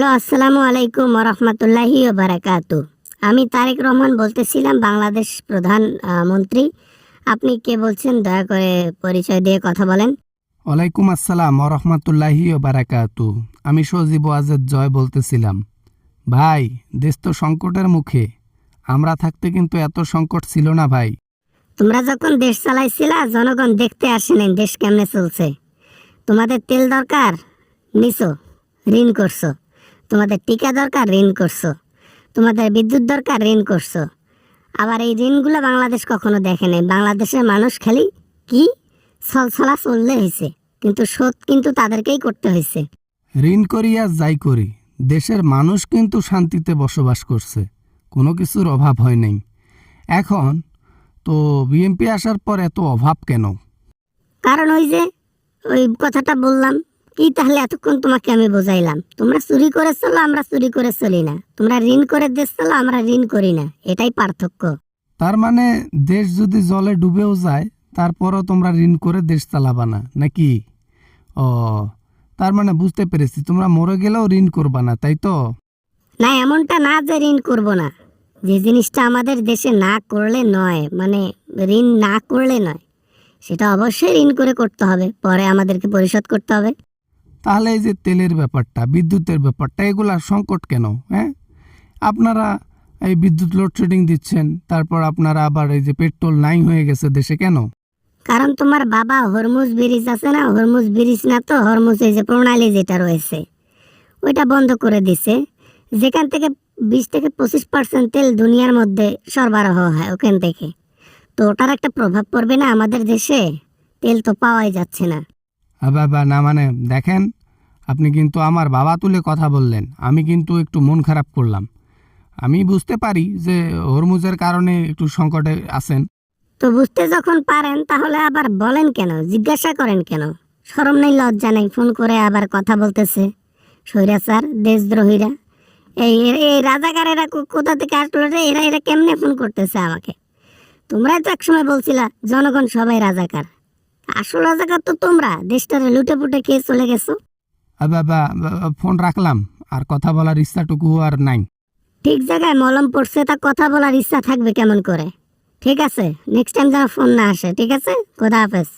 Hello, আসসালামু আলাইকুম রহমতুল্লাহি বারাকাতু। আমি তারেক রহমান বলতেছিলাম, বাংলাদেশ প্রধান মন্ত্রী। আপনি কে বলছেন? দয়া করে পরিচয় দিয়ে কথা বলেন। ওয়ালাইকুম আসসালাম রহমতুল্লাহি বারাকাতু। আমি সজীব ওয়াজেদ জয় বলতেছিলাম। ভাই, দেশ তো সংকটের মুখে। আমরা থাকতে কিন্তু এত সংকট ছিল না ভাই। তোমরা যখন দেশ চালাইছিলা, জনগণ দেখতে আসেনি দেশ কেমনে চলছে। তোমাদের তেল দরকার, নিছো, ঋণ করছো। তোমাদের টিকা দরকার, ঋণ করছো। তোমাদের বিদ্যুৎ দরকার, ঋণ করছো। আবার এই ঋণগুলো বাংলাদেশ কখনো দেখে নাই। বাংলাদেশের মানুষ খালি কি ছলছলা চললে হয়েছে, কিন্তু শোধ কিন্তু তাদেরকেই করতে হয়েছে। ঋণ করি আর যাই করি, দেশের মানুষ কিন্তু শান্তিতে বসবাস করছে, কোনো কিছুর অভাব হয় নাই। এখন তো বিএনপি আসার পর এত অভাব কেন? কারণ ওই কথাটা বললাম কি, তাহলে এতক্ষণ তোমাকে আমি বোঝাইলাম। তোমরা চুরি করে চলো, আমরা চুরি করে চলি না। তোমরা ঋণ করে দেশ চলো, আমরা ঋণ করি না। এটাই পার্থক্য। তার মানে দেশ যদি জলে ডুবেও যায়, তারপরও তোমরা ঋণ করে দেশ চালাবা না নাকি? ও, তার মানে বুঝতে পেরেছি, তোমরা মরে গেলেও ঋণ করবা না, তাই তো? না, এমনটা না যে ঋণ করব না। যে জিনিসটা আমাদের দেশে না করলে নয়, মানে ঋণ না করলে নয়, সেটা অবশ্যই ঋণ করে করতে হবে, পরে আমাদেরকে পরিশোধ করতে হবে। তাহলে এই যে তেলের ব্যাপারটা, বিদ্যুতের ব্যাপারটা, এগুলা সংকট কেন? হ্যাঁ, আপনারা এই বিদ্যুৎ লোডশেডিং দিচ্ছেন, তারপর আপনারা আবার এই যে পেট্রোল নাই হয়ে গেছে দেশে, কেন? কারণ তোমার বাবা হরমুজ ব্রিজ আছে না, হরমুজ ব্রিজ না তো হরমুজ, এই যে প্রণালী যেটা রয়েছে ওইটা বন্ধ করে দিছে। যেখান থেকে 20 থেকে 25% তেল দুনিয়ার মধ্যে সরবরাহ হয় ওখান থেকে। তো ওটার একটা প্রভাব পড়বে না আমাদের দেশে? তেল তো পাওয়াই যাচ্ছে না। বাবা না, মানে দেখেন, আপনি কিন্তু আমার বাবা তুলে কথা বললেন, আমি কিন্তু একটু মন খারাপ করলাম। আমি বুঝতে পারি যে হরমুজের কারণে একটু সংকটে আছেন। তো বুঝতে যখন পারেন, তাহলে আবার বলেন কেন, জিজ্ঞাসা করেন কেন? শরম নেই, লজ্জা নেই? ফোন করে আবার কথা বলতেছে স্বৈরাচার, দেশদ্রোহীরা। এই রাজাকারেরা কোথা থেকে আসলো রে? এরা কেমনে ফোন করতেছে আমাকে? তোমরাই তো একসময় বলছিলা জনগণ সবাই রাজাকার। আসল রাজাকার তো তোমরা, দেশটারে লুটে পুটে খেয়ে চলে গেছো। বাবা, ফোন রাখলাম, আর কথা বলার ইচ্ছাটুকু আর নাই। ঠিক জায়গায় মলম পড়ছে, তা কথা বলার ইচ্ছা থাকবে কেমন করে? ঠিক আছে, নেক্সট টাইম যেন ফোন না আসে। ঠিক আছে, খোদা হাফেজ।